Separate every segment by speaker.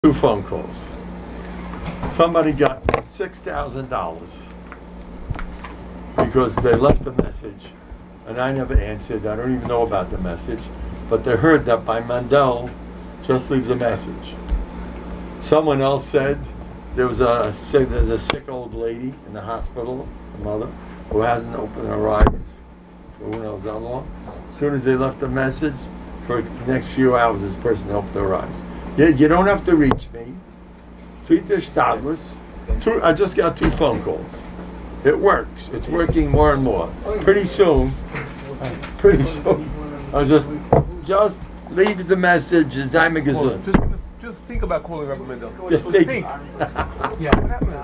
Speaker 1: 2 phone calls. Somebody got $6,000 because they left a message and I never answered. I don't even know about the message, but they heard that by Mendel, just leave the message. Someone else said there's a sick old lady in the hospital, a mother, who hasn't opened her eyes for who knows how long. As soon as they left a message, for the next few hours, this person opened their eyes. Yeah, you don't have to reach me. I just got 2 phone calls. It works. It's working more and more. Pretty soon, I just leave the message. It's time gesund.
Speaker 2: Just think about calling Rabbi Mendel.
Speaker 1: Just think.
Speaker 2: Yeah, what happened?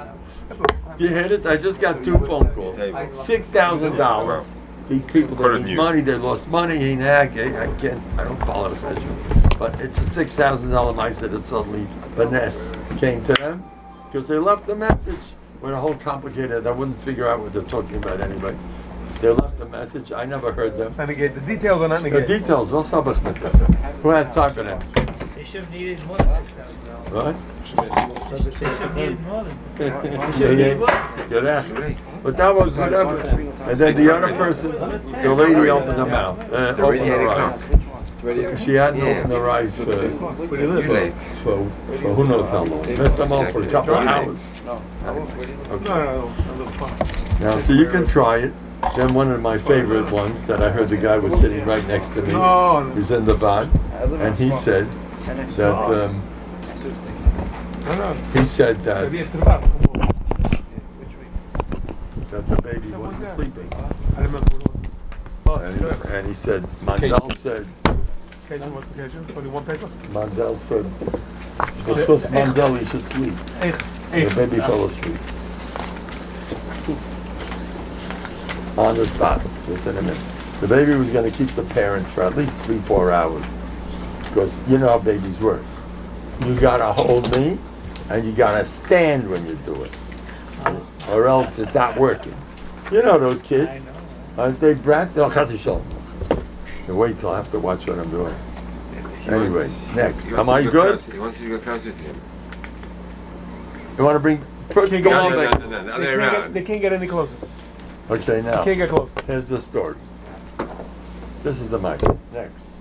Speaker 1: You hear this? I just got 2 phone calls. $6,000. These people, they need money. They lost money. I don't follow the judgment. But it's a $6,000 mice that suddenly Vanessa came to them because they left the message with a whole complicated. I wouldn't figure out what they're talking about anyway. They left the message. I never heard them.
Speaker 2: The details are not
Speaker 1: the details. What's up with them? Who has time for them?
Speaker 3: They should have needed more than $6,000.
Speaker 1: What?
Speaker 3: They should have needed more than
Speaker 1: But that was whatever. And then the other person, the lady opened her mouth, opened her eyes. She hadn't opened her eyes for who knows how long. Missed them all for a couple of hours. Okay. Now, so you can try it. Then one of my favorite ones that I heard the guy was sitting right next to me. He's in the bad, and he said that the baby wasn't sleeping. And he said, Mendel said, Mendel said, because Mendel, he should sleep. The baby fell asleep. On the spot, within a minute. The baby was going to keep the parents for at least 3-4 hours. Because you know how babies work. You got to hold me, and you got to stand when you do it. Or else it's not working. You know those kids. Aren't they brats? No, wait till I have to watch what I'm doing. Anyway, next. Am I good?
Speaker 4: He wants you to go closer to him.
Speaker 1: You want to bring... Go on back.
Speaker 2: They can't get any closer.
Speaker 1: Okay, now,
Speaker 2: can't get closer.
Speaker 1: Here's the story. This is the mice. Next.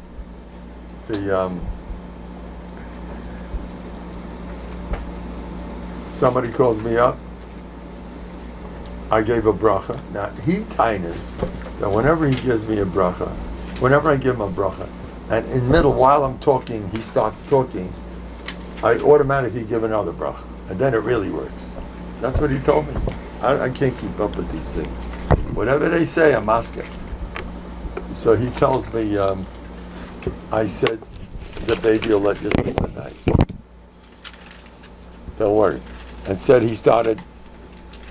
Speaker 1: Somebody calls me up. I gave a bracha. Now, he tines that whenever he gives me a bracha, whenever I give him a bracha, and in the middle, while I'm talking, he starts talking, I automatically give another bracha. And then it really works. That's what he told me. I can't keep up with these things. Whatever they say, I'm asking. So he tells me, I said, the baby will let you sleep at night. Don't worry. And said he started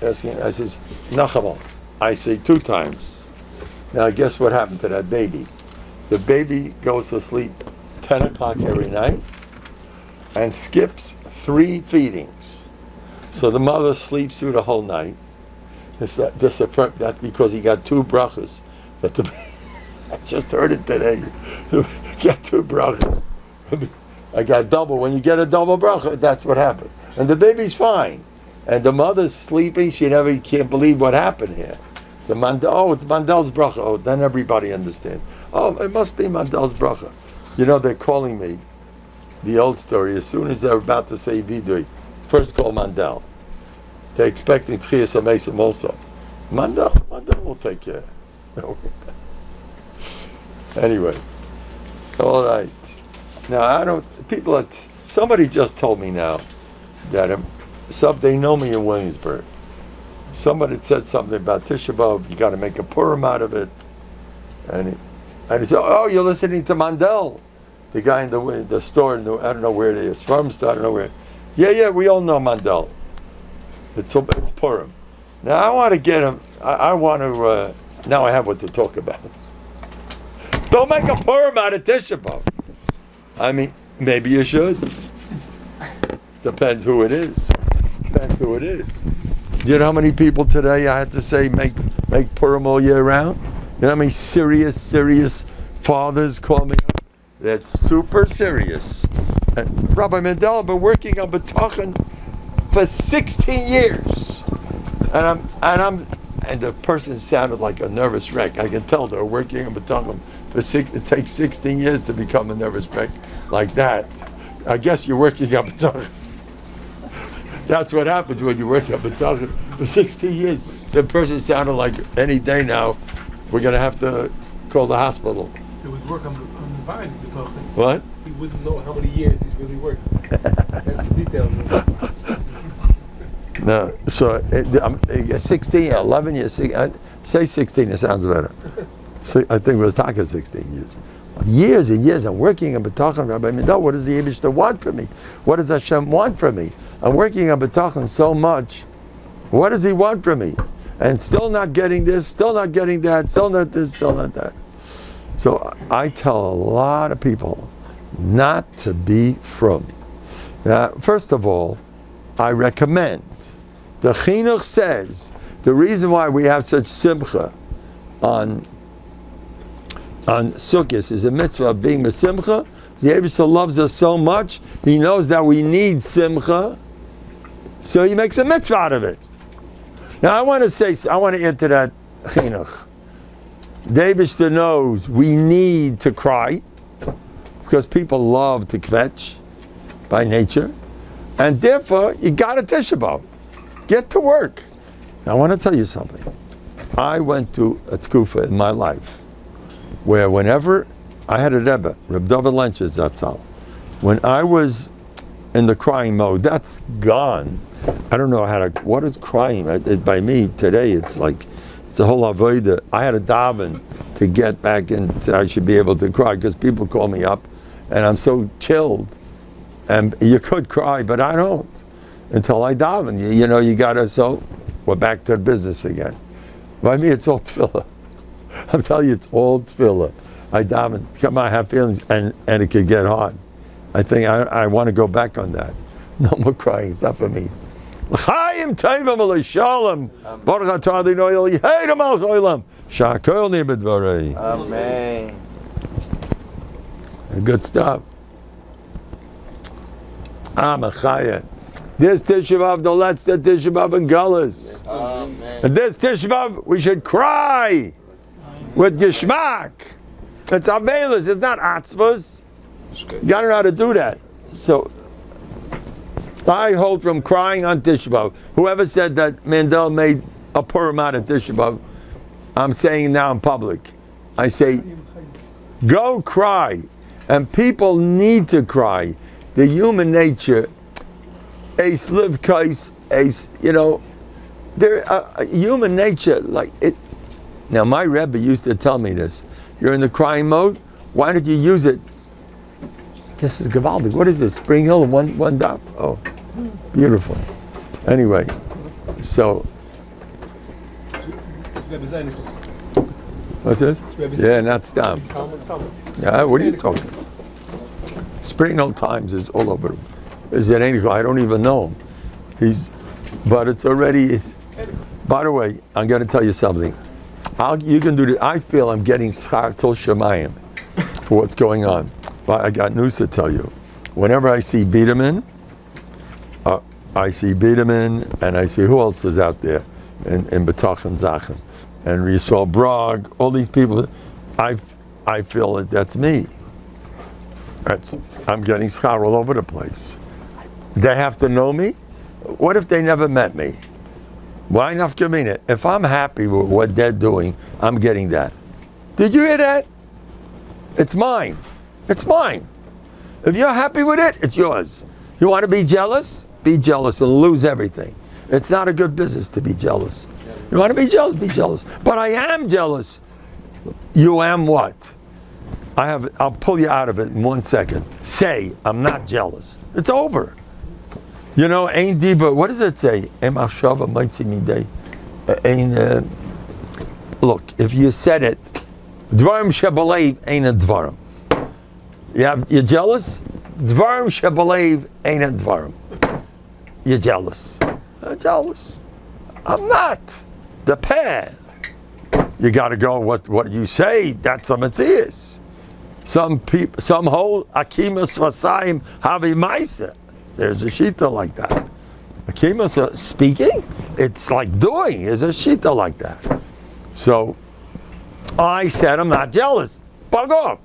Speaker 1: asking, I says, Nachamal. I say 2 times. Now guess what happened to that baby? The baby goes to sleep 10 o'clock every night and skips 3 feedings. So the mother sleeps through the whole night. That's because he got 2 brachas. I just heard it today. Got 2 brachas. I got double. When you get a double bracha, that's what happened. And the baby's fine. And the mother's sleeping. She can't believe what happened here. So it's Mandel's bracha. Oh, then everybody understands. Oh, it must be Mandel's bracha. You know, they're calling me. The old story. As soon as they're about to say vidui, first call Mendel. They're expecting Tchias HaMesim also. Mendel will take care. Anyway. All right. Now, somebody just told me now that they know me in Williamsburg. Somebody said something about Tishpab. You got to make a Purim out of it. And he said, oh, you're listening to Mendel. The guy in the store, I don't know where it is. Farm store, I don't know where. Yeah, we all know Mendel. It's Purim. Now I want to get him. I want to. Now I have what to talk about. Don't make a Purim out of Tishpab. I mean, maybe you should. Depends who it is. You know how many people today I had to say make Purim all year round? You know how many serious fathers call me up? That's super serious. Rabbi Mendel, I've been working on Bטחון for 16 years. And the person sounded like a nervous wreck. I can tell they're working on Bטחון it takes 16 years to become a nervous wreck like that. I guess you're working on Bטחון. That's what happens when you work on Bטחon for 16 years. The person sounded like any day now, we're going to have to call the hospital.
Speaker 2: He would work on the vine, Bטחon.
Speaker 1: What?
Speaker 2: He wouldn't know how many years he's really worked. That's the details.
Speaker 1: No, so 16, 11 years, say 16, it sounds better. So I think it was talking 16 years. Years and years I'm working on Bטחon, Rabbi Mendel, what does the Eibishter want from me? What does Hashem want from me? I'm working on Bטחon so much. What does he want from me? And still not getting this, still not getting that, still not this, still not that. So I tell a lot of people not to be frum. Now, first of all, I recommend. The Chinuch says the reason why we have such simcha on Sukkot is a mitzvah of being a simcha. The Eibishter loves us so much, he knows that we need simcha, so he makes a mitzvah out of it. Now I want to add to that Chinuch. The Eibishter knows we need to cry, because people love to kvetch by nature, and therefore you got to tshpab. Get to work. Now, I want to tell you something. I went to a tkufa in my life where whenever I had a Rebbe, Reb David Lench's Zatzal, when I was in the crying mode, that's gone. I don't know how to, what is crying? By me today, it's like, it's a whole avodah. I had a daven to get back in, I should be able to cry, because people call me up and I'm so chilled. And you could cry, but I don't. Until I daven, you gotta, so we're back to business again. By me, it's all tefillah. I'm telling you, it's all tefillah. I daven, come on, I have feelings, and it could get hard. I think I want to go back on that. No more crying, it's not for me. L'chaim tevim alei baruch atah Adonai Eloheinu melech haolam, sha'akol neh b'dvarei.
Speaker 4: Amen.
Speaker 1: Good stuff. Machaya. This tshpab, the let's the tshpab in Gullus. And this tshpab, we should cry with geschmack. It's abelis, it's not atzvos. You gotta know how to do that. So, I hold from crying on tshpab. Whoever said that Mendel made a Purim out of tshpab, I'm saying now in public. I say, go cry. And people need to cry. The human nature, ace live kais, ace, human nature, like it. Now my Rebbe used to tell me this. You're in the crying mode, why don't you use it? This is Gavaldic. What is this? Spring Hill, one dot. Oh, beautiful. Anyway, so. What's this? Yeah, not Stam. Yeah, what are you talking about? Spring Hill Times is all over. Is it anything? I don't even know him. But it's already. By the way, I'm going to tell you something. You can do this. I feel I'm getting schar tol shemayim for what's going on. But I got news to tell you. Whenever I see Biederman, and I see who else is out there in Bטחון Zachen, and Yisrael Brog, all these people, I feel that that's me. I'm getting schar all over the place. They have to know me? What if they never met me? Why not give me it? If I'm happy with what they're doing, I'm getting that. Did you hear that? It's mine. It's mine. If you're happy with it, it's yours. You want to be jealous? Be jealous and lose everything. It's not a good business to be jealous. You want to be jealous? Be jealous. But I am jealous. You am what? I'll pull you out of it in 1 second. Say, I'm not jealous. It's over. Ain't diba. What does it say? Look, if you said it, dvarim shebalev ain't a dvarim. You're jealous? Dvarim shebalev ain't a dvarim. You're jealous. I'm jealous. I'm not. The pair. You got to go. What you say? That's a mitzvah. Some hold akimas vasayim havi maisa. There's a shita like that. Akimas speaking, it's like doing. There's a shita like that. So I said I'm not jealous. Bug off.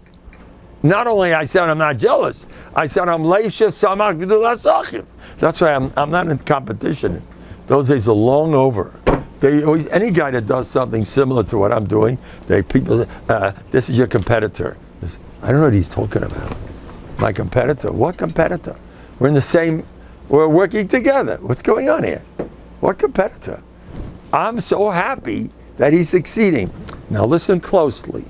Speaker 1: Not only I said I'm not jealous, I said I'm leisha samak b'du. That's why I'm not in competition. Those days are long over. They always, any guy that does something similar to what I'm doing, people say, this is your competitor. I don't know what he's talking about. My competitor? What competitor? We're in the same, we're working together. What's going on here? What competitor? I'm so happy that he's succeeding. Now listen closely.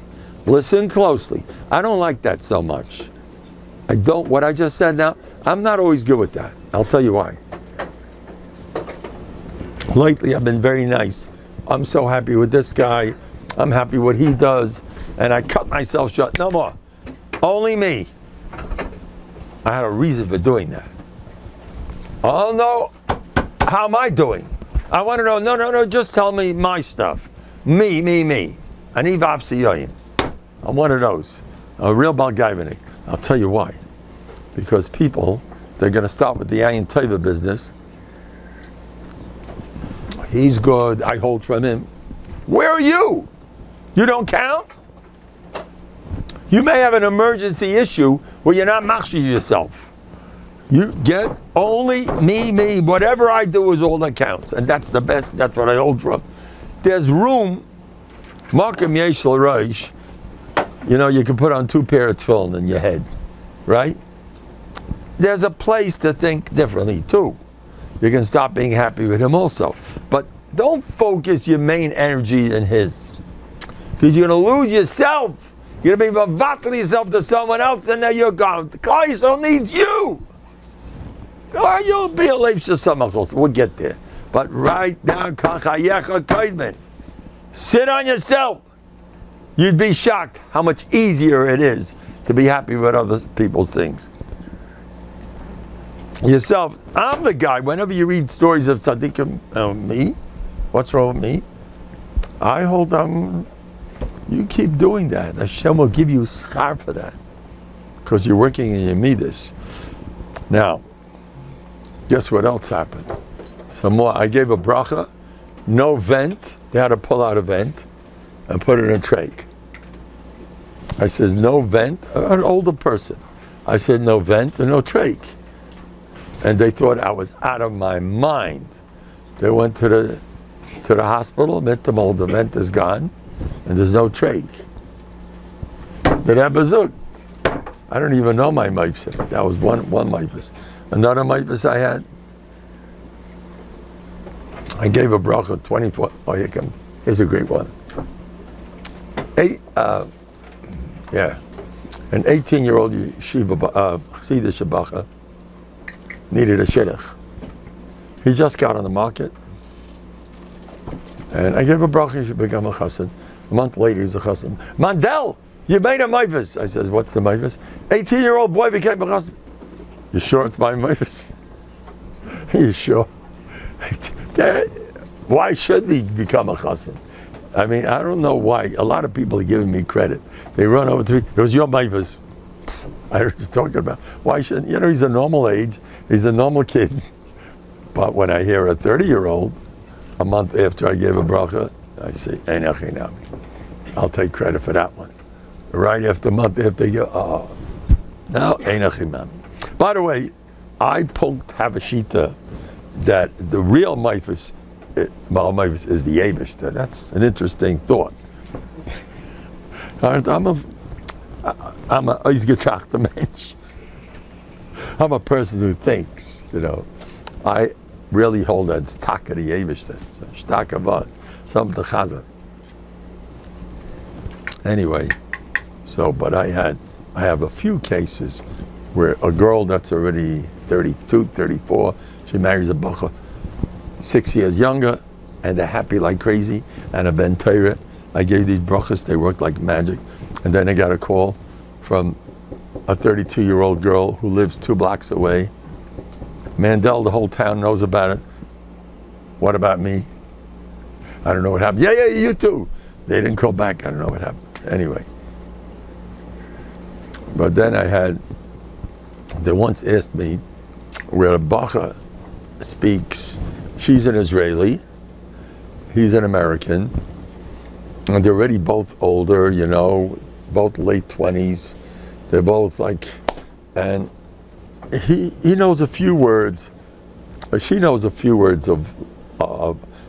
Speaker 1: Listen closely. I don't like that so much. I don't, what I just said now, I'm not always good with that. I'll tell you why. Lately I've been very nice. I'm so happy with this guy. I'm happy what he does. And I cut myself short. No more. Only me. I had a reason for doing that. Oh no, how am I doing? I want to know, no, just tell me my stuff. Me. Ani v'apsiyoyin. I'm one of those. A real balgaivanik. I'll tell you why. Because people, they're going to start with the ayin teva business. He's good, I hold from him. Where are you? You don't count? You may have an emergency issue where you're not machshir yourself. You get only me, whatever I do is all that counts. And that's the best, that's what I hold from. There's room, makom yesh l'rosh, you know, you can put on 2 pairs of tefillin in your head, right? There's a place to think differently too. You can stop being happy with him also. But don't focus your main energy in his. Because you're going to lose yourself. You're going to be mavatal yourself to someone else and then you're gone. The Klal needs you. Or you'll be a leif shessamach. We'll get there. But right now, sit on yourself. You'd be shocked how much easier it is to be happy with other people's things. Yourself, I'm the guy, whenever you read stories of tzaddikim, me, what's wrong with me? I hold on, you keep doing that. Hashem will give you schar for that. Because you're working in your midas. Now, guess what else happened? Some more, I gave a bracha, no vent, they had to pull out a vent and put it in a trach. I says, no vent, an older person. I said, no vent and no trach. And they thought I was out of my mind. They went to the hospital, met them all, the vent is gone, and there's no trach. The Rebbe zooked. I don't even know my mifsah. That was one mifsah. Another mifsah I had, I gave a bracha 24, oh here come, here's a great one. An 18-year-old yeshiva, chasida shabacha, needed a shidduch. He just got on the market. And I gave a bracha, he should become a chassid. A month later, he's a chassid. Mandel, you made a mifus. I says, what's the mifus? 18-year-old boy became a chassid. You sure it's my mifus? You sure? Why should he become a chassid? I mean, I don't know why. A lot of people are giving me credit. They run over to me, it was your mifus. I heard you talking about, why shouldn't, you know, he's a normal age, he's a normal kid. But when I hear a 30-year-old, a month after I gave a bracha, I say, I'll take credit for that one. Right after a month after you go, now, by the way, I have a shita that the real mifus is the Eibishter. That's an interesting thought. I'm a ausgetrachter Mensch. I'm a person who thinks, you know. I really hold that stock of the Eibishter. Stock about some of the chazan. Anyway, so, but I have a few cases where a girl that's already 32, 34, she marries a bacha 6 years younger, and they're happy like crazy, and a ben Torah. I gave these brachas, they worked like magic. And then I got a call from a 32-year-old girl who lives 2 blocks away. Mendel, the whole town knows about it. What about me? I don't know what happened. Yeah, you too. They didn't call back, I don't know what happened. Anyway. But then they once asked me where a Bacha speaks. She's an Israeli, he's an American, and they're already both older, you know, both late 20s. They're both like, and he knows a few words, she knows a few words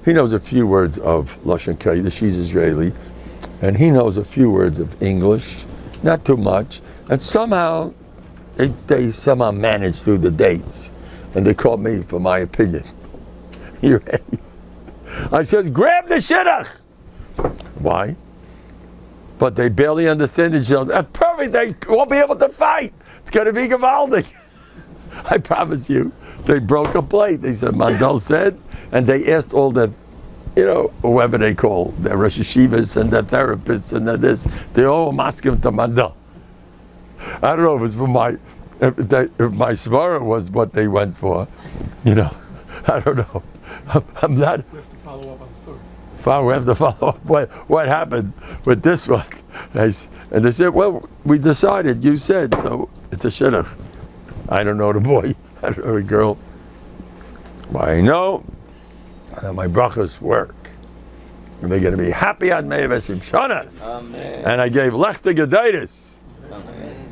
Speaker 1: he knows a few words of Lashon Kodesh, she's Israeli, and he knows a few words of English, not too much, and somehow they somehow managed through the dates, and they called me for my opinion. You ready? I says, grab the shidduch. Why? But they barely understand each other. That's perfect. They won't be able to fight. It's going to be gewaldig. I promise you. They broke a plate. They said, Mendel said, and they asked all the, you know, whoever they call, the Rosh Yeshivas and the therapists and the this, they all asked him to Mendel. I don't know if it was for if my svara was what they went for, you know. I don't know. I'm not.
Speaker 2: We have to follow up on the story.
Speaker 1: We have to follow up what happened with this one. And they said, well, we decided, you said, so it's a shidduch. I don't know the boy, I don't know the girl. But I know that my brachas work. And they're going to be happy on Mei V'Sim Shana.
Speaker 4: Amen.
Speaker 1: And I gave Lech to Gedaitis.
Speaker 4: Amen.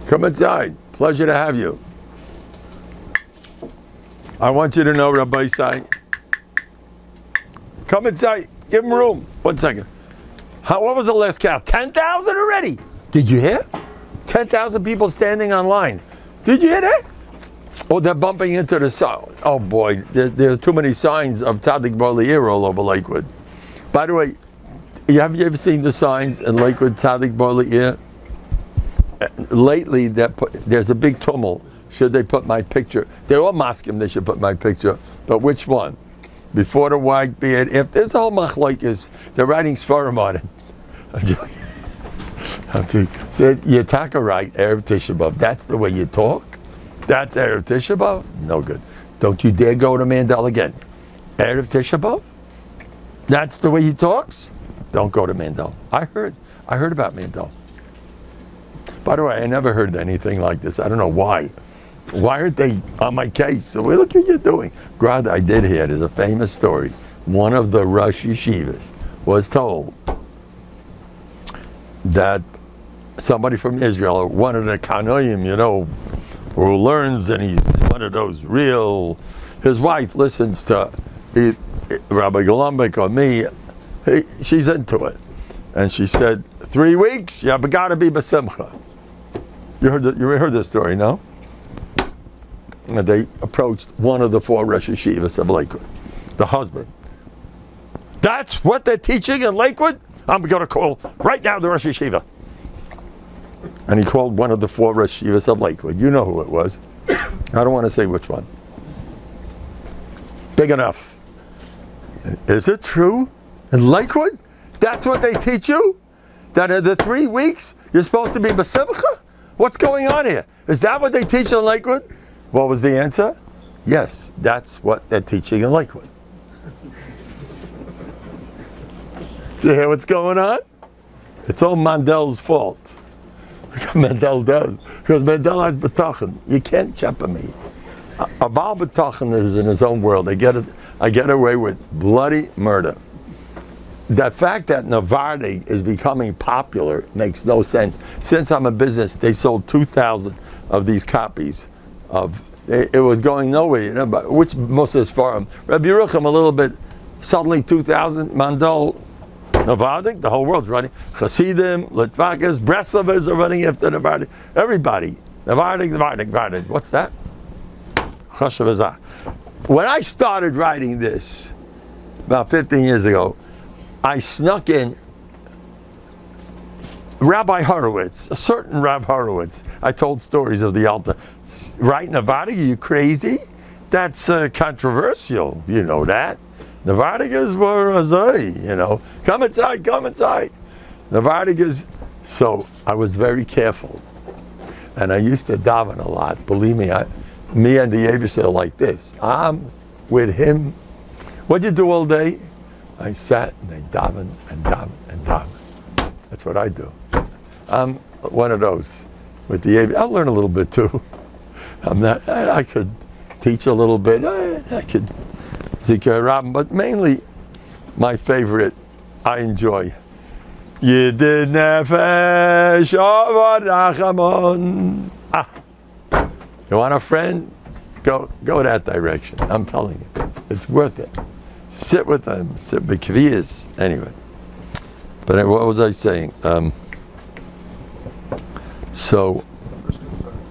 Speaker 1: Come inside. Pleasure to have you. I want you to know, Rabbi Isai. Come inside. Give him room. 1 second. What was the last count? 10,000 already? Did you hear? 10,000 people standing online. Did you hear that? Oh, they're bumping into the sign. Oh boy, there are too many signs of Tzadik Bar Le'ir all over Lakewood. By the way, have you ever seen the signs in Lakewood, Tzadik Bar Le'ir? Lately, there's a big tumult. Should they put my picture? They're all masking they should put my picture, but which one? Before the white beard, if there's a whole machlokes, they're writing svarim on it. I'm joking. So you talk right, Erev Tisha B'Av. That's the way you talk? That's Erev Tisha B'Av? No good. Don't you dare go to Mendel again. Erev Tisha B'Av? That's the way he talks? Don't go to Mendel. I heard about Mendel. By the way, I never heard anything like this. I don't know why. Why aren't they on my case? So look what you're doing. Grad, I did hear, there's a famous story. One of the Rosh Yeshivas was told that somebody from Israel, one of the Kanoim, you know, who learns, and he's one of those real, his wife listens to Rabbi Golambek or me, she's into it. And she said, 3 weeks, you got to be b'simcha. You heard this story, no? And they approached one of the 4 Rosh Yeshivas of Lakewood, the husband. That's what they're teaching in Lakewood? I'm going to call right now the Rosh Yeshiva. And he called one of the 4 Rosh Yeshivas of Lakewood. You know who it was. I don't want to say which one. Big enough. Is it true? In Lakewood? That's what they teach you? That in the 3 weeks, you're supposed to be b'simcha? What's going on here? Is that what they teach in Lakewood? What was the answer? Yes, that's what they're teaching in Lakewood. Do you hear what's going on? It's all Mandel's fault. Look what Mendel does. Because Mendel has b'tachon. You can't chepper me. A Baal b'tachon is in his own world. I get away with bloody murder. The fact that Novandig is becoming popular makes no sense. Since I'm in business, they sold 2,000 of these copies of. It was going nowhere, you know. But which most of his farm, Rabbi Yerucham a little bit. Suddenly 2,000. Mendel, Novandig, the whole world's running. Hasidim, Litvakas, Breslovas are running after Novandig. Everybody, Novandig. What's that? Chashavazah. When I started writing this about 15 years ago, I snuck in Rabbi Horowitz, a certain Rabbi Horowitz. I told stories of the Alta. Right, Novandig, are you crazy? That's controversial, you know that. Novandig is Warazai, you know. Come inside. Novandig is, so I was very careful. And I used to daven a lot. Believe me, me and the Yebus are like this. I'm with him. What'd you do all day? I sat and I daven and daven and daven. That's what I do. one of those with the A. I'll learn a little bit too. I could teach a little bit. I could zikr rabim, but mainly my favorite I enjoy. Yidid nefesh avad achamon. You want a friend? Go that direction. I'm telling you, it's worth it. Sit with them. Sit b'kviyas. Anyway, but what was I saying? So,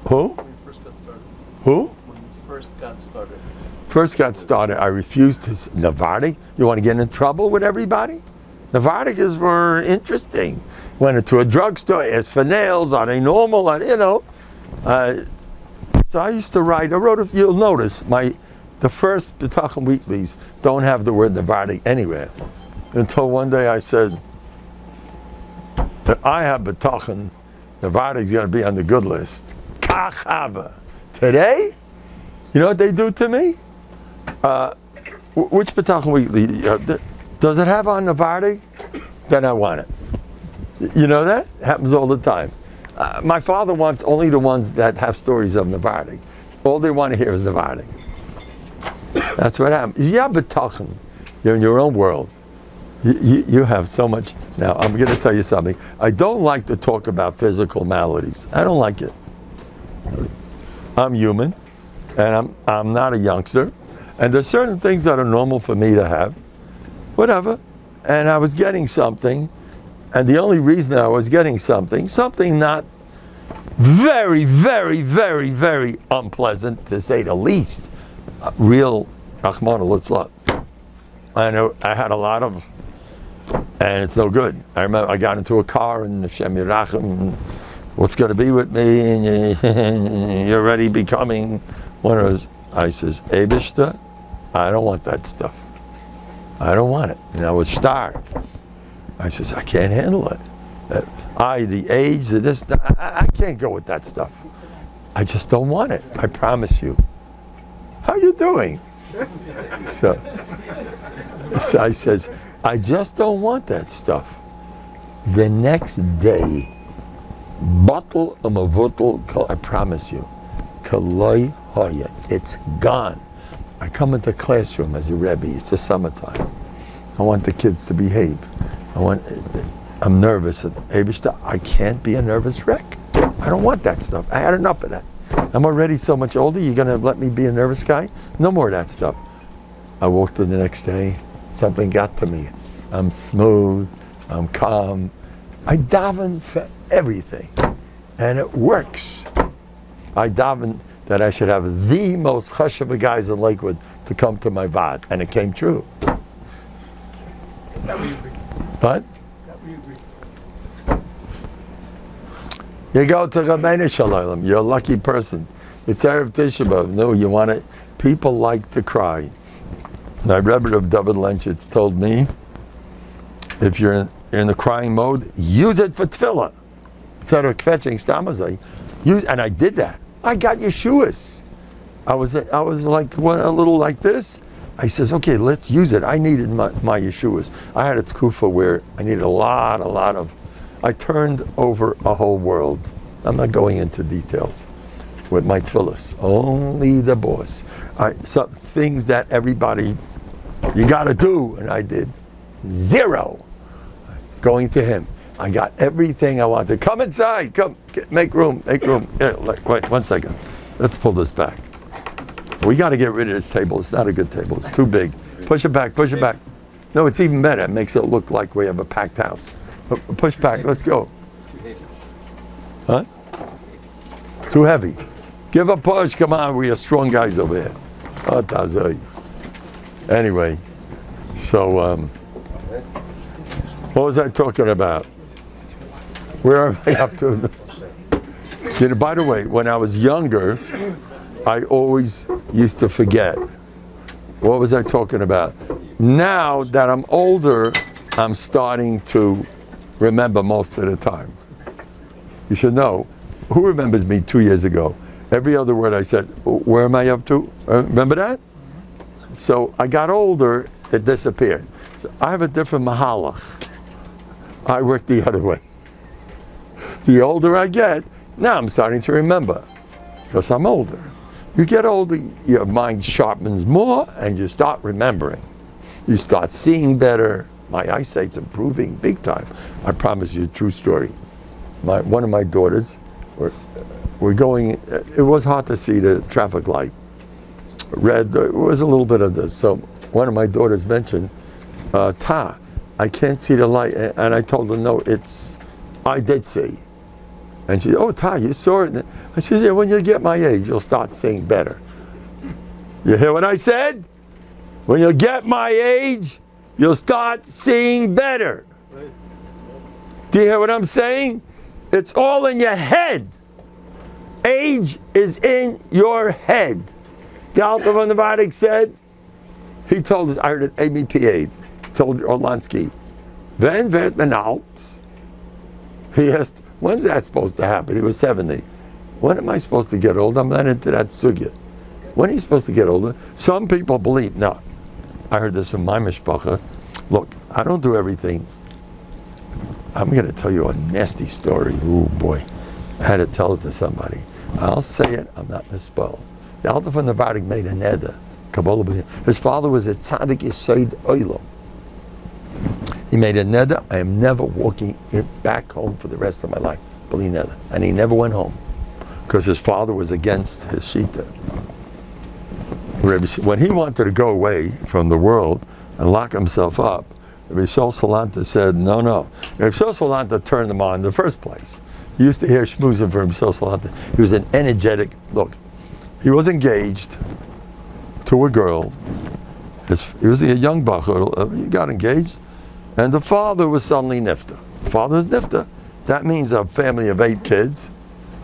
Speaker 1: who?
Speaker 4: When you first got started.
Speaker 1: Who?
Speaker 4: When you first got started.
Speaker 1: First got started, I refused to. Novandik? You want to get in trouble with everybody? Novandik were interesting. Went into a drugstore, asked for nails. Are they normal? You know. So I used to write. You'll notice the first B'tachon weeklies don't have the word Novandik anywhere. Until one day I said that I have B'tachon. Novardik's going to be on the good list. Kachava. Today, you know what they do to me? Which B'tachon weekly? Does it have on Novandik? Then I want it. You know that? Happens all the time. My father wants only the ones that have stories of Novandik. All they want to hear is Novandik. That's what happens. Yeah, B'tachon. You're in your own world. You have so much. Now, I'm going to tell you something. I don't like to talk about physical maladies. I don't like it. I'm human, and I'm not a youngster. And there's certain things that are normal for me to have. Whatever. And I was getting something, and the only reason I was getting something not very, very, very, very unpleasant, to say the least. Real Rahman al-Utzlah. I know I had a lot of, and it's no good. I remember I got into a car and Hashem Yerachim, what's going to be with me? And you're already becoming one of those. I says, Eibishter, I don't want that stuff. I don't want it. And I was starved. I says, I can't handle it. The age, this, I can't go with that stuff. I just don't want it. I promise you. How you doing? So I says, I just don't want that stuff. The next day, bottle I promise you, kaloi hoya, it's gone. I come into classroom as a Rebbe, it's the summertime. I want the kids to behave. I'm nervous. I can't be a nervous wreck. I don't want that stuff. I had enough of that. I'm already so much older, you're gonna let me be a nervous guy? No more of that stuff. I walked in the next day, something got to me. I'm smooth, I'm calm. I daven for everything, and it works. I daven that I should have the most chashuv guys in Lakewood to come to my vad, and it came true.
Speaker 2: That we agree.
Speaker 1: What?
Speaker 2: That we agree.
Speaker 1: You go to Rabbeinu Shalom, you're a lucky person. It's Erev Tishpeb. No, you want it. People like to cry. My Rebbe of David Lenchitz told me, if you're in the crying mode, use it for tefillah. Instead of kvetching stamazai, and I did that. I got yeshuas. I was like a little like this. I says, okay, let's use it. I needed my yeshuas. I had a tkufa where I needed a lot of. I turned over a whole world. I'm not going into details with my tefillas. Only the boss. Some things that everybody, you got to do, and I did. Zero. Going to him. I got everything I wanted. Come inside. Come. Make room. Make room. Yeah, wait, 1 second. Let's pull this back. We got to get rid of this table. It's not a good table. It's too big. Push it back. Push it back. No, it's even better. It makes it look like we have a packed house. Push back. Let's go. Huh? Too heavy. Give a push. Come on. We are strong guys over here. Oh, tazoi. Anyway, so what was I talking about? Where am I up to? You know, by the way, when I was younger, I always used to forget. What was I talking about? Now that I'm older, I'm starting to remember most of the time. You should know. Who remembers me 2 years ago? Every other word I said, where am I up to? Remember that? So I got older, it disappeared. So I have a different mahalach. I work the other way. The older I get, now I'm starting to remember, because I'm older. You get older, your mind sharpens more, and you start remembering. You start seeing better. My eyesight's improving big time. I promise you a true story. One of my daughters, we're going, it was hard to see the traffic light. Red, it was a little bit of this. So one of my daughters mentioned, Ta, I can't see the light. And I told her, no, I did see. And she said, oh, Ta, you saw it? I said, yeah, when you get my age, you'll start seeing better. You hear what I said? When you get my age, you'll start seeing better.
Speaker 2: Right.
Speaker 1: Do you hear what I'm saying? It's all in your head. Age is in your head. The Alta von Novanik said, he told us, I heard it, ABPA, told Orlansky, Ven wird man alt? He asked, when's that supposed to happen? He was 70. When am I supposed to get old? I'm not into that sugya. When are you supposed to get older? Some people believe, no, I heard this from my mishpacha. Look, I don't do everything. I'm going to tell you a nasty story. Oh boy, I had to tell it to somebody. I'll say it, I'm not misspelled. The Alta von Novanik made a neder. His father was a tzaddik yesod olam. He made a neder, I am never walking back home for the rest of my life. Believe neder. And he never went home because his father was against his shita. When he wanted to go away from the world and lock himself up, Rabbi Shol Salanta said, no. Rabbi Shol Salanta turned him on in the first place. He used to hear shmuzim from Rabbi Shol Salanta. He was an energetic, look, he was engaged to a girl. He was a young bachur. He got engaged. And the father was suddenly nifta. Father's nifta. That means a family of 8 kids.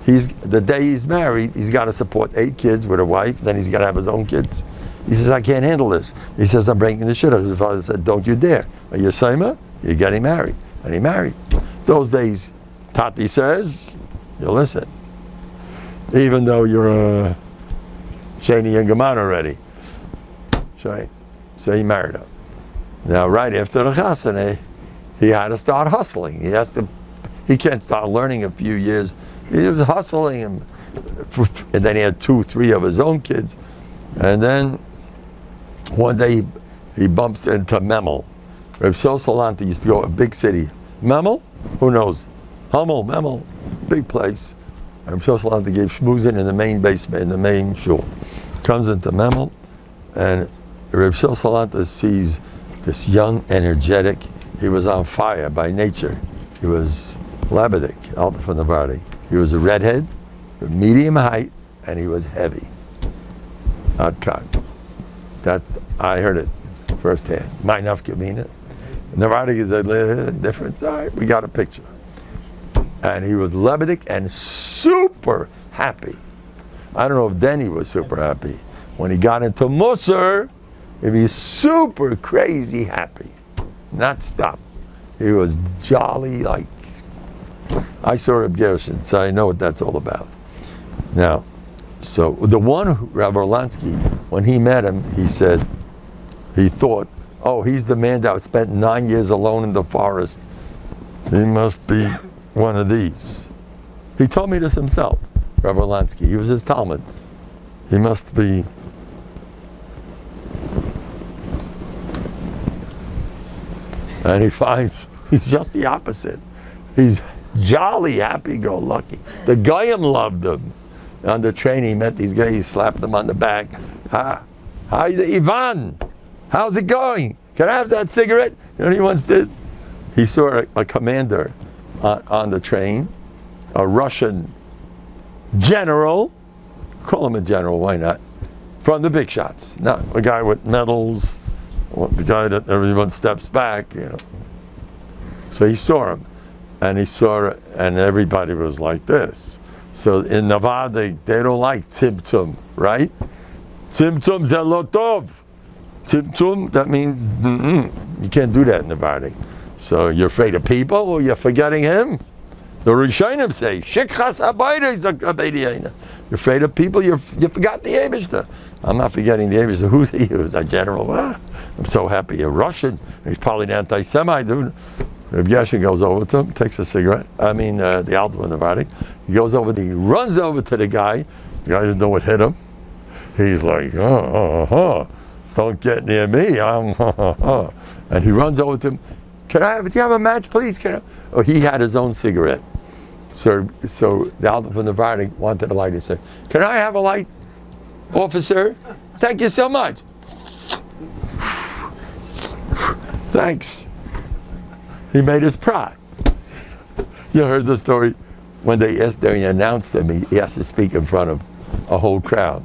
Speaker 1: The day he's married, he's got to support 8 kids with a wife. Then he's got to have his own kids. He says, I can't handle this. He says, I'm breaking the shit up. His father said, don't you dare. Are you Seima? You're getting married. And he married. Those days, Tati says, you listen. Even though you're a Shani and Gaman already. So he married her. Now, right after the chasana, he had to start hustling. He can't start learning a few years. He was hustling, and then he had 2, 3 of his own kids. And then one day he bumps into Memel. Reb Shol Salanta used to go to a big city. Memel? Who knows? Hummel, Memel, big place. Reb Shol Salanta gave shmuzin in the main basement, in the main shul. Comes into Memel, and Reb Shol Salanta sees this young, energetic, he was on fire by nature. He was Lebedik, Alta von Novanik. He was a redhead, medium height, and he was heavy. Not cut. That, I heard it firsthand. My nafkamina. Novanik is a difference. All right, we got a picture. And he was Lebedik and super happy. I don't know if then he was super happy. When he got into Musar, he'd be super crazy happy. Not stop. He was jolly, like, I saw Reb Gershon, so I know what that's all about. Now, so the one, Rabbi Orlansky, when he met him, he said, he thought, oh, he's the man that spent 9 years alone in the forest. He must be one of these. He told me this himself, Rabbi Orlansky. He was his Talmud. He must be. And he finds he's just the opposite. He's jolly, happy-go-lucky. The Goyim loved him. On the train, he met these guys. He slapped them on the back. How you, Ivan? How's it going? Can I have that cigarette? You know what he once did? He saw a commander on the train, a Russian general. Call him a general, why not? From the big shots. Not a guy with medals, the guy that everyone steps back, you know. So he saw him, and and everybody was like this. So in Nevada, they don't like tzimtzum, right? Tzimtzum zelotov. Tzimtzum, that means you can't do that in Nevada. So you're afraid of people, or you're forgetting him? The Rishonim say, Shikchas Abayda Zakabediana. You're afraid of people, you forgot the Eibishter. I'm not forgetting the Eibishter. Who's he? Who's a general? I'm so happy. A Russian. He's probably an anti-Semite, dude. Rabbi Yashin goes over to him, takes a cigarette. I mean, the Alter of Novandik. He goes over, he runs over to the guy. The guy doesn't know what hit him. He's like, don't get near me. And he runs over to him. Do you have a match, please? Oh, he had his own cigarette. So the Alter from Novandik wanted a light. He said, can I have a light, officer? Thank you so much. Thanks. He made his pride. You heard the story when they announced him, he has to speak in front of a whole crowd.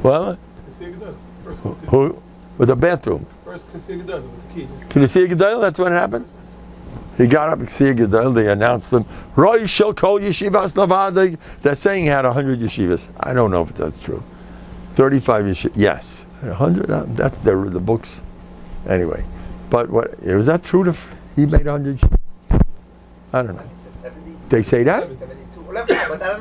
Speaker 1: What? Who? With the bathroom.
Speaker 2: First, with the key.
Speaker 1: Can you see a Gedol? That's what happened? He got up and see a Gedol. They announced him. Roy shall call yeshivas Navadig. They're saying he had 100 yeshivas. I don't know if that's true. 35 yeshivas. Yes. 100? That's the books. Anyway. But what, was that true? He made 100 yeshivas? I don't know. They say that?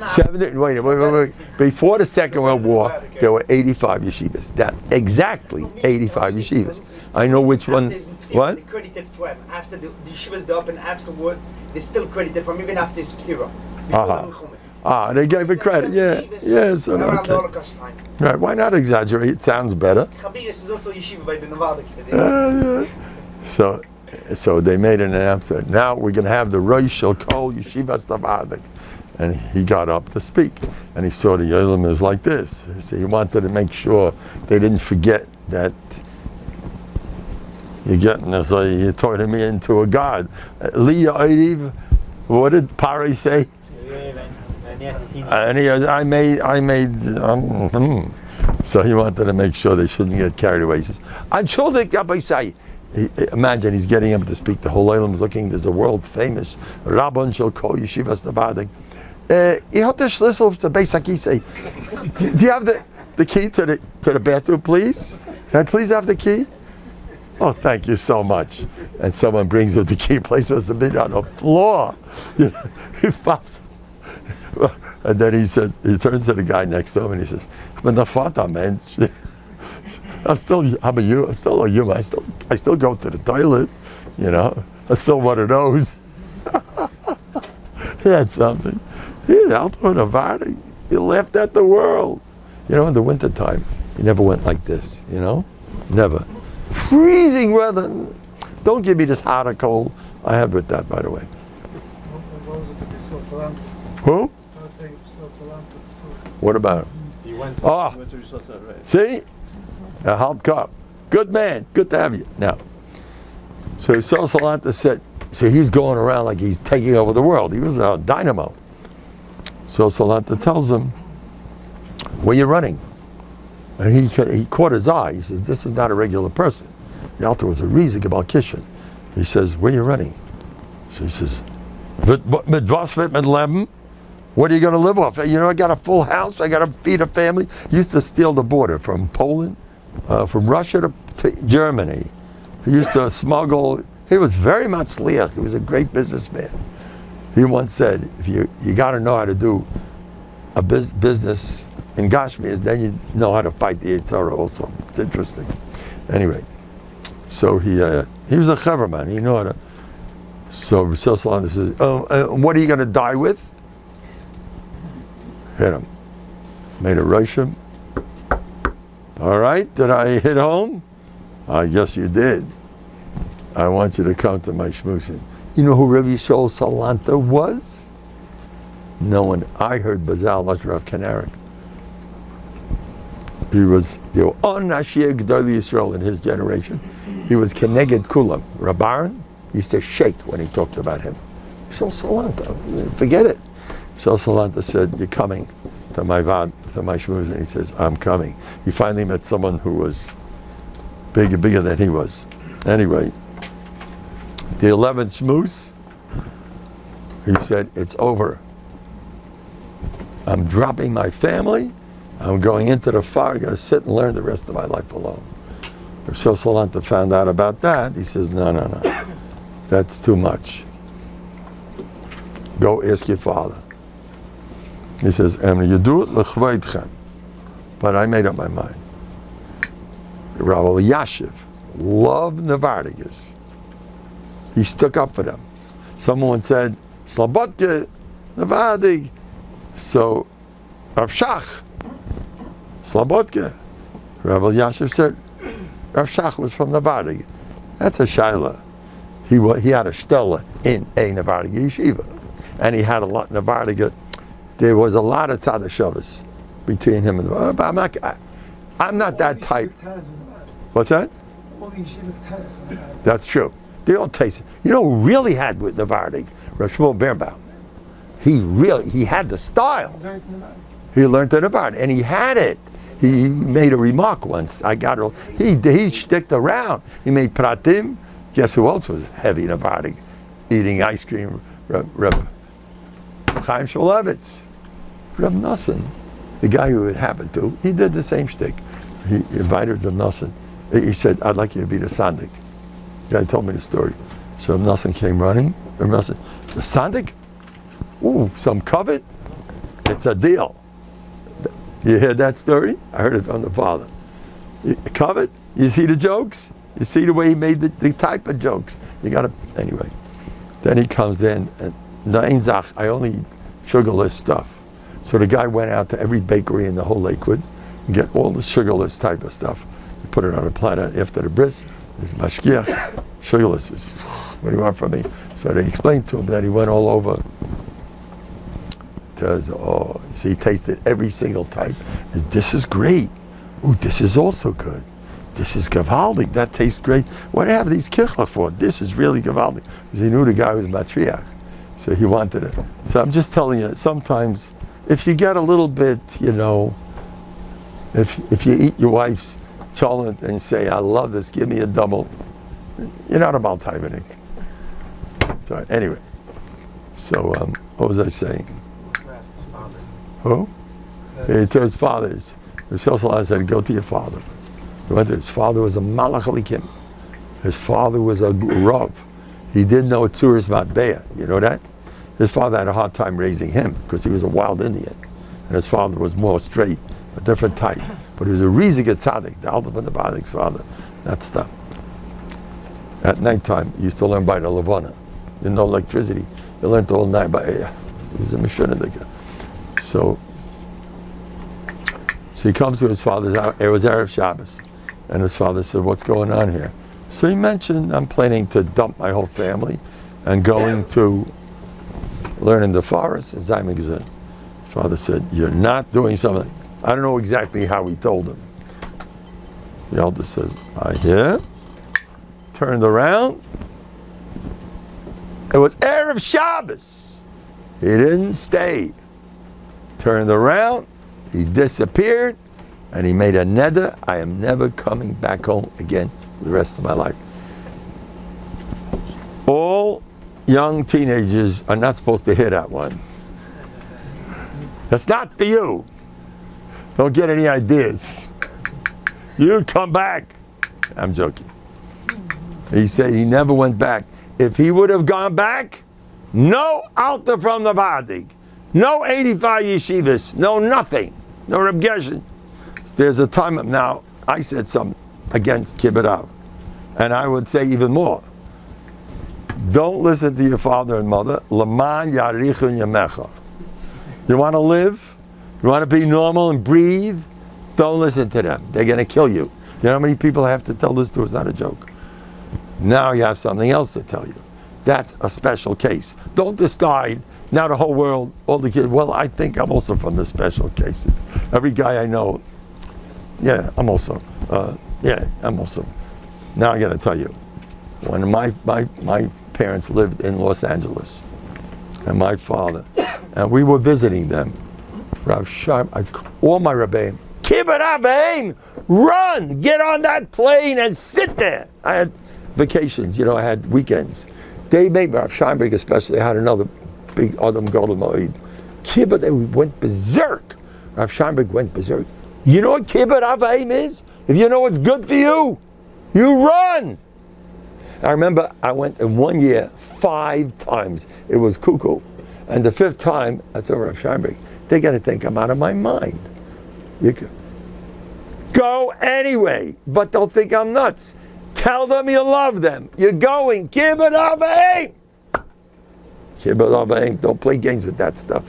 Speaker 1: 70, wait. Before the Second World War, there were 85 yeshivas. That exactly 85 yeshivas. I know which one. What?
Speaker 5: They credited for him after the yeshivas they opened afterwards. They still credited for him even after his ptira.
Speaker 1: They gave it credit. Yeah, yes. Okay. Right. Why not exaggerate? It sounds better.
Speaker 5: Chabiris is also yeshiva by the Novandik.
Speaker 1: So they made an announcement. Now we're going to have the Rosh Shel Kol Yeshivas Navadik. And he got up to speak. And he saw the Yolim is like this. So he wanted to make sure they didn't forget that you're turning me into a god. Liya Oiriv, what did Pari say? And he goes, I made. So he wanted to make sure they shouldn't get carried away. He says, imagine he's getting up to speak. The whole Olam is looking. There's a world famous Rabban Shel Kol Yeshivas Navadik. Do you have the key to the bathroom, please? Can I please have the key? Oh, thank you so much. And someone brings him the key. The place must have been on the floor. He pops. And then he turns to the guy next to him and he says, man. I'm still a human. I still go to the toilet, I'm still one of those. He had something. He out on a party. He laughed at the world. In the wintertime, he never went like this, Never. Freezing weather. Don't give me this hot or cold. I have with that, by the way. Who? What about him?
Speaker 4: He went to right.
Speaker 1: See? A help cup. Good man. Good to have you. Now, so Salanta said, so he's going around like he's taking over the world. He was a dynamo. So Salanta tells him, where you running? And he caught his eye. He says, this is not a regular person. The Alter was a Rizik about Kishin. He says, where you running? So he says, what are you going to live off? I got a full house. I got to feed a family. He used to steal the border from Poland, from Russia to Germany. He used to smuggle. He was very much sliach. He was a great businessman. He once said, if you got to know how to do a business in Gashmias, then you know how to fight the Yitzhara also. It's interesting. Anyway, so he was a clever man. He knew how to. So Rasul Sallallahu says, what are you going to die with? Hit him. Made a Roshim. All right, did I hit home? I guess you did. I want you to come to my shmusin. You know who Rabbi Shaul Salanta was? No one. I heard Bazal Rav Canarik. He was the Onashir G'dali Yisrael in his generation. He was Keneged Kulam. Rabbaran used to shake when he talked about him. Shaul Salanta, forget it. Shaul Salanta said, you're coming to my vad, to my shmuz, and he says, I'm coming. He finally met someone who was bigger than he was. Anyway, the 11th shmuz, he said, it's over. I'm dropping my family. I'm going into the fire. I'm going to sit and learn the rest of my life alone. If Shaul Salanta found out about that, he says, no. That's too much. Go ask your father. He says, you do it l'chvaydchem. But I made up my mind. Rabbi Yashiv loved Novandik. He stuck up for them. Someone said, Slobodka, Navadig. So, Rav Shach, Slobodka. Rabbi Yashiv said, Rav Shach was from Novandig. That's a shaila. He had a stella in a Novandig yeshiva. And he had a lot of Novandig. There was a lot of tzad shavas between him and the. But I'm not that type. What's that? That's true. They all taste it. You know who really had with Novandig? Rav Shmuel Beerbaum. He had the style. He learned the Novandig, and he had it. He made a remark once. He sticked around. He made pratim. Guess who else was heavy Novandig? Eating ice cream. Reb Chaim Shmulevitz. Reb Nosson, the guy who it happened to, he did the same shtick. He invited Reb Nosson. He said, I'd like you to be the Sandik. The guy told me the story. So Reb Nosson came running. Reb Nosson, the Sandik? Ooh, some covet? It's a deal. You hear that story? I heard it from the father. Covet? You see the jokes? You see the way he made the type of jokes? You got to, anyway. Then he comes in, and I only eat sugarless stuff. So the guy went out to every bakery in the whole Lakewood and get all the sugarless type of stuff. He put it on a platter after the bris. His mashgiach, sugarless. What do you want from me? So they explained to him that he went all over. So he tasted every single type. This is great. Ooh, this is also good. This is gavaldik. That tastes great. What do you have these kichla for? This is really gavaldik. Because he knew the guy was matriarch. So he wanted it. So I'm just telling you, sometimes if you get a little bit, you know, if you eat your wife's cholent and say, I love this, give me a double, you're not a Baltaivanik. Sorry. Anyway. So what was I saying? Who? He told his fathers. The Shoshalah said, go to your father. He went to his father was a Malach Alikim. His father was a Rav. He didn't know Tzuris Matbeah. You know that? His father had a hard time raising him because he was a wild Indian. And his father was more straight, a different type. But he was a Rizik Tzaddik, the Alta from the Badik's father. That stuff. At nighttime, he used to learn by the Levana. Didn't know electricity. He learned all night by He was a Mishnah. So he comes to his father's house. It was Erev Shabbos. And his father said, what's going on here? So he mentioned, I'm planning to dump my whole family and going to learn in the forest in Zaymigzin. His father said, you're not doing something. I don't know exactly how he told him. The elder says, I hear. Turned around. It was Erev Shabbos. He didn't stay. Turned around, he disappeared, and he made a neder. I am never coming back home again for the rest of my life. All young teenagers are not supposed to hear that one. That's not for you. Don't get any ideas. You come back. I'm joking. He said he never went back. If he would have gone back, no altar from the Vadig. No 85 yeshivas, no nothing, no Reb Gershon. There's a time of now, I said something against Kibbutz Av, and I would say even more. Don't listen to your father and mother. Laman yarichun yamecha. You want to live? You want to be normal and breathe? Don't listen to them. They're going to kill you. You know how many people I have to tell this to? It's not a joke. Now you have something else to tell you. That's a special case. Don't decide, now the whole world, all the kids, well, I think I'm also from the special cases. Every guy I know, yeah, I'm also. Now I got to tell you, when my parents lived in Los Angeles, and my father, and we were visiting them, Rav Sharp, all my Rabbeim, Kibbutz Rabbeim, run, get on that plane and sit there. I had vacations, you know, I had weekends. They made Rav Scheinberg especially had another big Adam Golden Moed. Kibbutz, they went berserk. Rav Scheinberg went berserk. You know what Kibbutz Avaim is? If you know what's good for you, you run. I remember I went in 1 year 5 times. It was cuckoo. And the 5th time, I told Rav Scheinberg, they're going to think I'm out of my mind. You can go anyway, but they'll think I'm nuts. Tell them you love them. You're going. Kibbut Avim. Kibbut Avim. Don't play games with that stuff.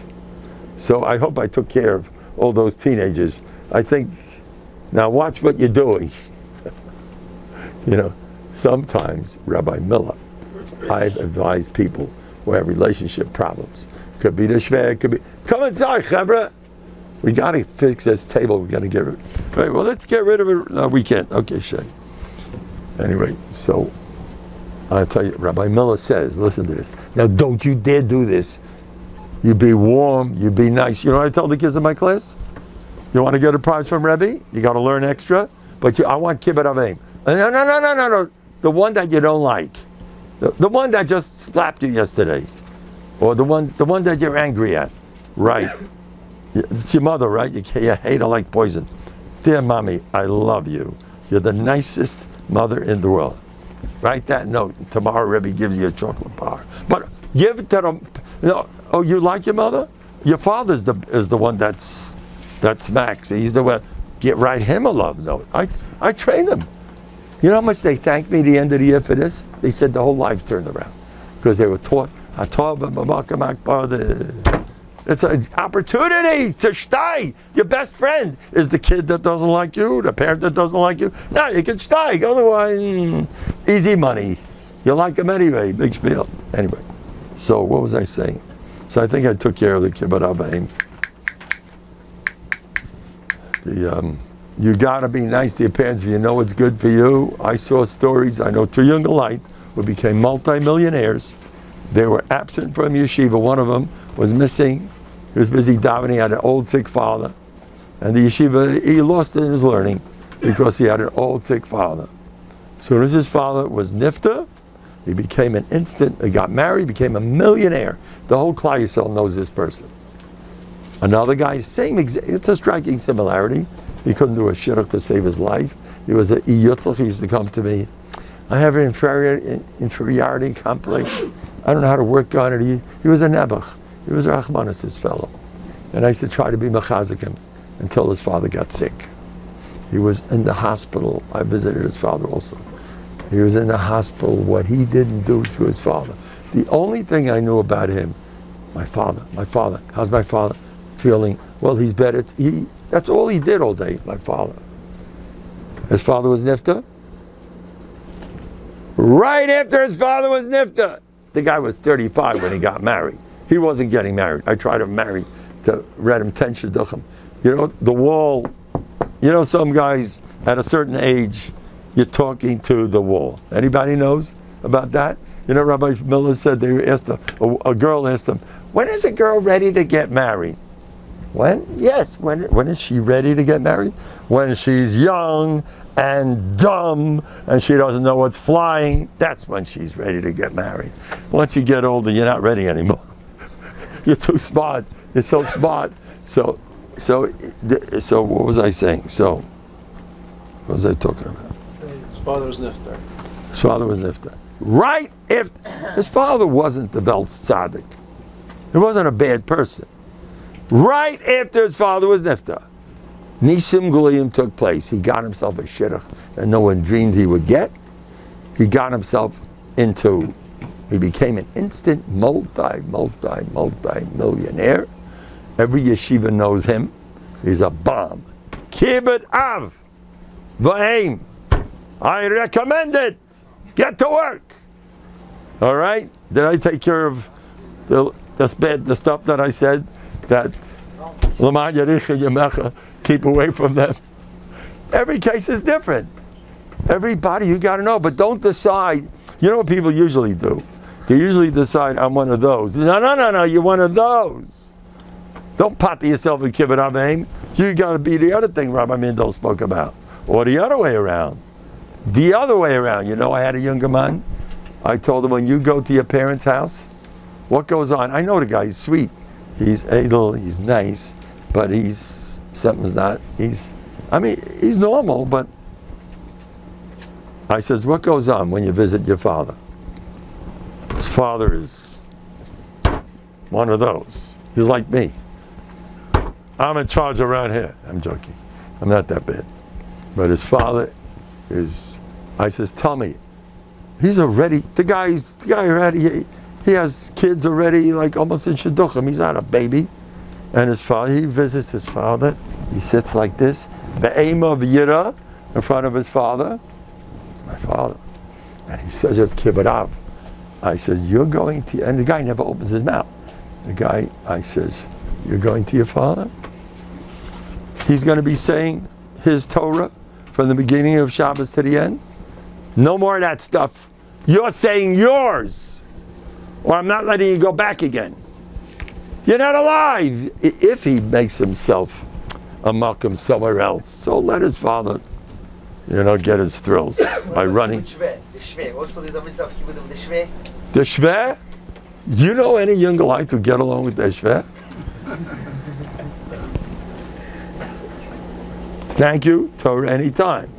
Speaker 1: So I hope I took care of all those teenagers. I think, now watch what you're doing. You know, sometimes, Rabbi Miller, I've advised people who have relationship problems. Could be the shver, could be, come inside, Chevra. We got to fix this table. We got to get rid. Right, well, let's get rid of it. No, we can't. Okay, Shay. Anyway, so I'll tell you, Rabbi Miller says, listen to this. Now, don't you dare do this. You be warm. You be nice. You know what I tell the kids in my class? You want to get a prize from Rebbe? You got to learn extra. But I want kibbut avim. No. The one that you don't like. The one that just slapped you yesterday. Or the one that you're angry at. Right. It's your mother, right? You hate her like poison. Dear mommy, I love you. You're the nicest mother in the world. Write that note. Tomorrow Rebbe gives you a chocolate bar. But give it to them. You know, oh, you like your mother? Your father is the one that smacks. He's the one. Write him a love note. I train them. You know how much they thanked me at the end of the year for this? They said the whole life turned around. Because they were taught, it's an opportunity to stay. Your best friend is the kid that doesn't like you, the parent that doesn't like you. No, you can stay. Otherwise, easy money. You like them anyway. Big spiel. Anyway, so what was I saying? So I think I took care of the kibbut avim. You got to be nice to your parents if you know it's good for you. I saw stories. I know two young light who became multi-millionaires. They were absent from yeshiva. One of them was missing. He was busy davening. He had an old sick father. And the yeshiva, he lost in his learning because he had an old sick father. As soon as his father was nifta, he became he got married, became a millionaire. The whole Klal Yisrael knows this person. Another guy, it's a striking similarity. He couldn't do a shidduch to save his life. He was a iyutzel. He used to come to me. I have an inferiority complex. I don't know how to work on it. He was a nebuch. He was a Rachmanis, this fellow. And I used to try to be mechazik him until his father got sick. He was in the hospital. I visited his father also. He was in the hospital. What he didn't do to his father. The only thing I knew about him, my father. How's my father feeling? Well, he's better. That's all he did all day, my father. His father was nifta. Right after his father was nifta. The guy was 35 when he got married. He wasn't getting married. I tried to marry to read him 10 shidduchim. You know, the wall, you know, some guys at a certain age, you're talking to the wall. Anybody knows about that? You know, Rabbi Miller said they asked a girl asked him, when is a girl ready to get married? When? Yes. When is she ready to get married? When she's young and dumb and she doesn't know what's flying. That's when she's ready to get married. Once you get older, you're not ready anymore. You're too smart. You're so smart. So what was I saying? So what was I talking about?
Speaker 4: His father was niftar.
Speaker 1: His father was niftar. Right if his father wasn't the Belt Tzaddik. He wasn't a bad person. Right after his father was niftar, Nisim Guliyim took place. He got himself a shidduch that no one dreamed he would get. He got himself he became an instant multi-millionaire. Every yeshiva knows him. He's a bomb. Kibbut Av. V'aim. I recommend it. Get to work. All right? Did I take care of the stuff that I said? That keep away from them. Every case is different. Everybody, you got to know, but don't decide. You know what people usually do? They usually decide, I'm one of those. No, you're one of those. Don't pot yourself in kibbut avim. You got to be the other thing Rabbi Mendel spoke about. Or the other way around. The other way around. You know, I had a younger man. I told him, when you go to your parents' house, what goes on? I know the guy, he's sweet. He's idle, he's nice, but something's not, he's normal, but I says, what goes on when you visit your father? His father is one of those. He's like me. I'm in charge around here. I'm joking. I'm not that bad. But his father is, I says, tell me, he's already, the guy already, he has kids already, like almost in Shidduchim. He's not a baby. And his father, he visits his father. He sits like this, be'ema v'yira, in front of his father. My father. And he says, Kibbarav. I said, you're going to, and the guy never opens his mouth. The guy, I says, you're going to your father? He's going to be saying his Torah from the beginning of Shabbos to the end? No more of that stuff. You're saying yours, or I'm not letting you go back again. You're not alive. If he makes himself a malkum somewhere else, so let his father, get his thrills by running.
Speaker 5: The shve. Also, there's a mitzvah of the shve.
Speaker 1: The shve? You know any Yungelite who get along with the shve? Thank you, Torah anytime.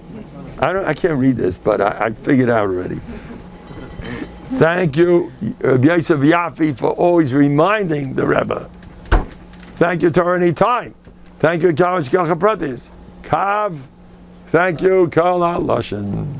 Speaker 1: I can't read this, but I figured out already. Thank you, Rabbi Yosef Yafi, for always reminding the Rebbe. Thank you, Torah anytime. Thank you, Kavash Kacha Pratis. Kav. Thank you, Kol HaLashon.